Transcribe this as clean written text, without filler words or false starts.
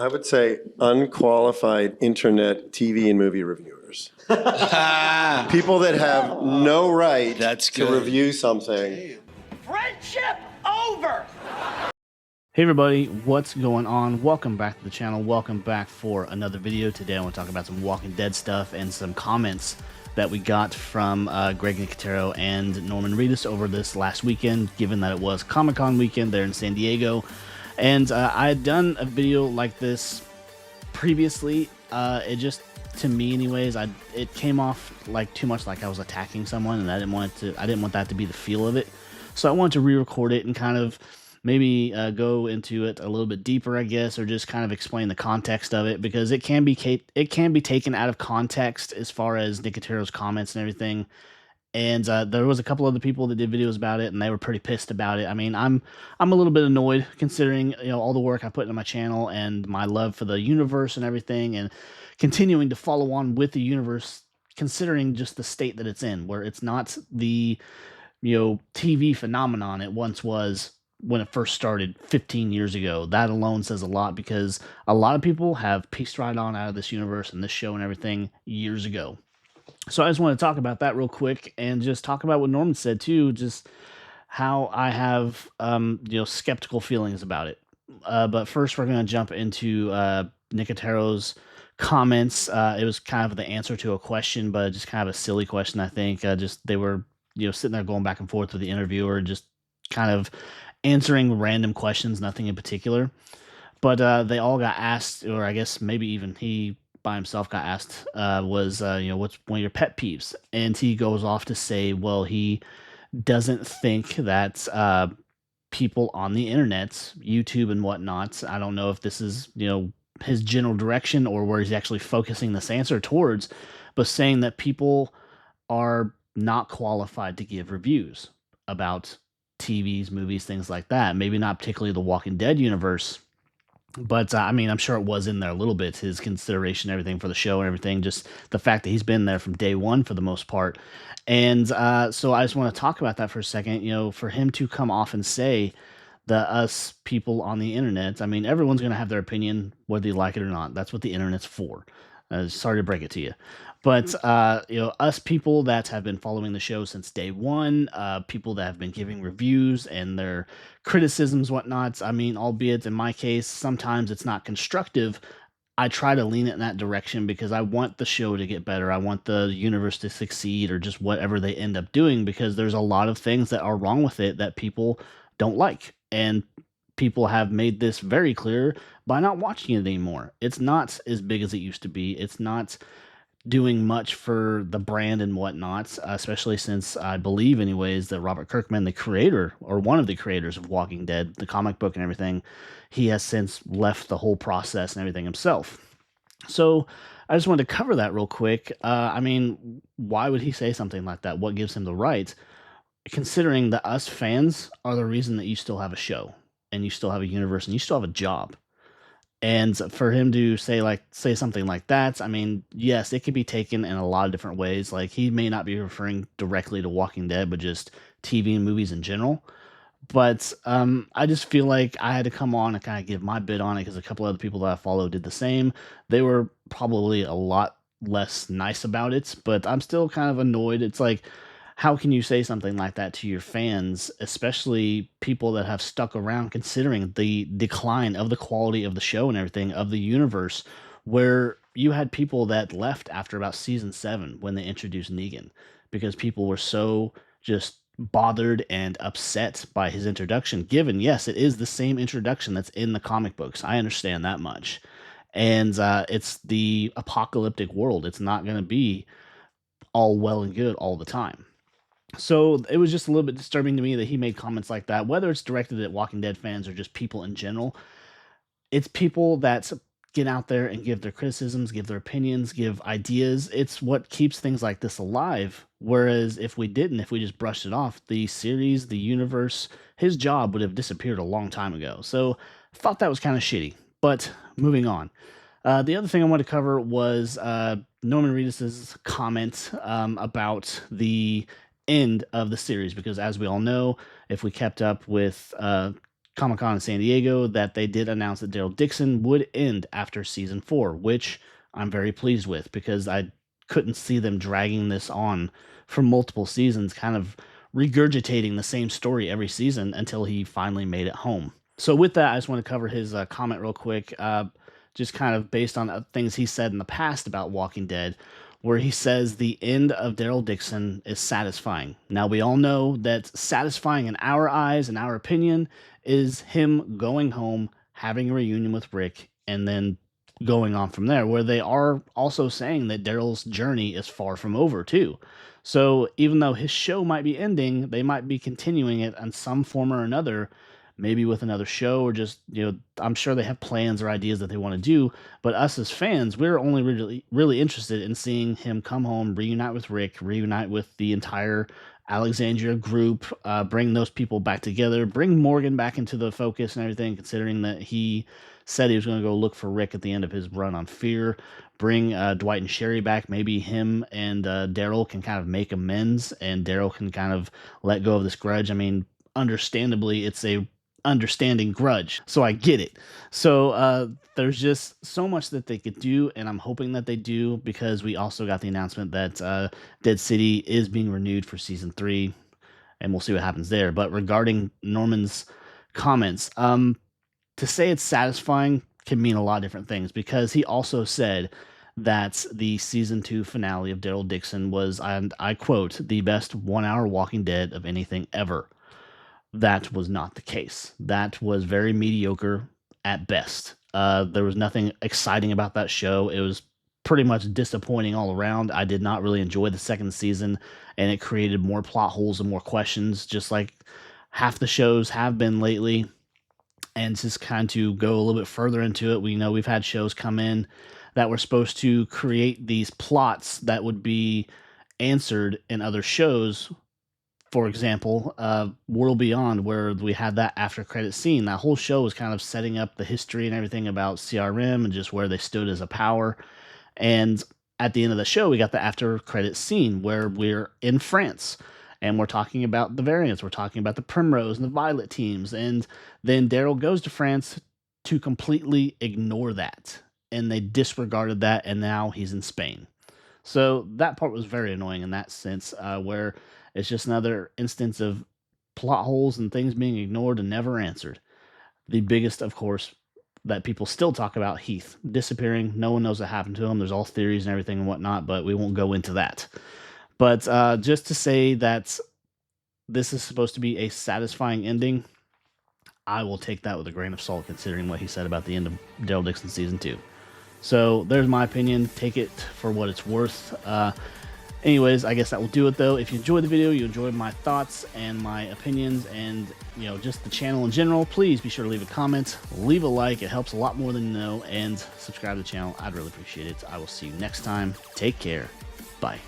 I would say unqualified internet TV and movie reviewers. People that have no right to review something. Friendship over! Hey everybody, what's going on? Welcome back to the channel. Welcome back for another video. Today I want to talk about some Walking Dead stuff and some comments that we got from Greg Nicotero and Norman Reedus over this last weekend, given that it was Comic-Con weekend there in San Diego. And I had done a video like this previously. It just, to me anyways, it came off like too much like I was attacking someone, and I didn't want that to be the feel of it. So I wanted to re-record it and kind of maybe go into it a little bit deeper, I guess, or just kind of explain the context of it, because it can be taken out of context as far as Nicotero's comments and everything. And there was a couple other people that did videos about it, and they were pretty pissed about it. I mean, I'm a little bit annoyed considering, you know, all the work I put into my channel and my love for the universe and everything, and continuing to follow on with the universe, considering just the state that it's in, where it's not the, you know, TV phenomenon it once was when it first started 15 years ago. That alone says a lot, because a lot of people have pieced right on out of this universe and this show and everything years ago. So I just want to talk about that real quick and just talk about what Norman said too, just how I have, you know, skeptical feelings about it. But first we're going to jump into Nicotero's comments. It was kind of the answer to a question, but just kind of a silly question, I think. Just they were, you know, sitting there going back and forth with the interviewer, just kind of answering random questions, nothing in particular. But they all got asked, or I guess maybe even he by himself got asked, you know, what's one of your pet peeves? And he goes off to say, well, he doesn't think that people on the internet, YouTube and whatnot, I don't know if this is, you know, his general direction or where he's actually focusing this answer towards, but saying that people are not qualified to give reviews about TVs, movies, things like that. Maybe not particularly the Walking Dead universe, but I mean, I'm sure it was in there a little bit, his consideration, everything for the show and everything, just the fact that he's been there from day one for the most part. And so I just want to talk about that for a second. You know, for him to come off and say that us people on the internet, I mean, everyone's going to have their opinion, whether you like it or not. That's what the internet's for. Sorry to break it to you. But, you know, us people that have been following the show since day one, people that have been giving reviews and their criticisms, whatnots, I mean, albeit in my case, sometimes it's not constructive, I try to lean it in that direction because I want the show to get better. I want the universe to succeed, or just whatever they end up doing, because there's a lot of things that are wrong with it that people don't like. And people have made this very clear by not watching it anymore. It's not as big as it used to be. It's not doing much for the brand and whatnot, especially since I believe anyways that Robert Kirkman, the creator or one of the creators of Walking Dead, the comic book and everything, he has since left the whole process and everything himself. So I just wanted to cover that real quick. I mean, why would he say something like that? What gives him the right, considering that us fans are the reason that you still have a show and you still have a universe and you still have a job? And for him to say something like that, I mean, yes, it could be taken in a lot of different ways. Like, he may not be referring directly to Walking Dead, but just TV and movies in general. But I just feel like I had to come on and kind of give my bit on it, because a couple other people that I follow did the same. They were probably a lot less nice about it, but I'm still kind of annoyed. It's like, how can you say something like that to your fans, especially people that have stuck around, considering the decline of the quality of the show and everything, of the universe, where you had people that left after about season 7 when they introduced Negan, because people were so just bothered and upset by his introduction, given, yes, it is the same introduction that's in the comic books. I understand that much. And it's the apocalyptic world. It's not going to be all well and good all the time. So it was just a little bit disturbing to me that he made comments like that, whether it's directed at Walking Dead fans or just people in general. It's people that get out there and give their criticisms, give their opinions, give ideas. It's what keeps things like this alive. Whereas if we didn't, if we just brushed it off, the series, the universe, his job would have disappeared a long time ago. So I thought that was kind of shitty. But moving on. The other thing I wanted to cover was Norman Reedus' comment about the end of the series, because as we all know, if we kept up with Comic-Con in San Diego that they did announce that Daryl Dixon would end after season 4, which I'm very pleased with, because I couldn't see them dragging this on for multiple seasons, kind of regurgitating the same story every season until he finally made it home. So with that, I just want to cover his comment real quick, just kind of based on things he said in the past about Walking Dead, where he says the end of Daryl Dixon is satisfying. Now, we all know that satisfying in our eyes and our opinion is him going home, having a reunion with Rick, and then going on from there, where they are also saying that Daryl's journey is far from over too. So even though his show might be ending, they might be continuing it in some form or another, maybe with another show, or just, I'm sure they have plans or ideas that they want to do. But us as fans, we're only really interested in seeing him come home, reunite with Rick, reunite with the entire Alexandria group, bring those people back together, bring Morgan back into the focus and everything, considering that he said he was going to go look for Rick at the end of his run on Fear. Bring Dwight and Sherry back. Maybe him and Daryl can kind of make amends, and Daryl can kind of let go of this grudge. I mean, understandably, it's a understanding grudge, so I get it. So there's just so much that they could do, and I'm hoping that they do, because we also got the announcement that Dead City is being renewed for season 3, and we'll see what happens there. But regarding Norman's comments, to say it's satisfying can mean a lot of different things, because he also said that the season 2 finale of Daryl Dixon was, and I quote, the best 1 hour Walking Dead of anything ever. That was not the case. That was very mediocre at best. There was nothing exciting about that show. It was pretty much disappointing all around. I did not really enjoy the second season, and it created more plot holes and more questions, just like half the shows have been lately. And just kind of to go a little bit further into it, we know we've had shows come in that were supposed to create these plots that would be answered in other shows. For example, World Beyond, where we had that after credit scene. That whole show was kind of setting up the history and everything about CRM and just where they stood as a power. And at the end of the show, we got the after credit scene where we're in France. And we're talking about the variants. We're talking about the Primrose and the Violet teams. And then Daryl goes to France to completely ignore that. And they disregarded that, and now he's in Spain. So that part was very annoying in that sense, where it's just another instance of plot holes and things being ignored and never answered. The biggest, of course, that people still talk about, Heath disappearing. No one knows what happened to him. There's all theories and everything and whatnot, but we won't go into that. But just to say that this is supposed to be a satisfying ending, I will take that with a grain of salt, considering what he said about the end of Daryl Dixon Season 2. So there's my opinion. Take it for what it's worth. Anyways, I guess that will do it, though. If you enjoyed the video, you enjoyed my thoughts and my opinions and, just the channel in general, please be sure to leave a comment, leave a like. It helps a lot more than you know, and subscribe to the channel. I'd really appreciate it. I will see you next time. Take care. Bye.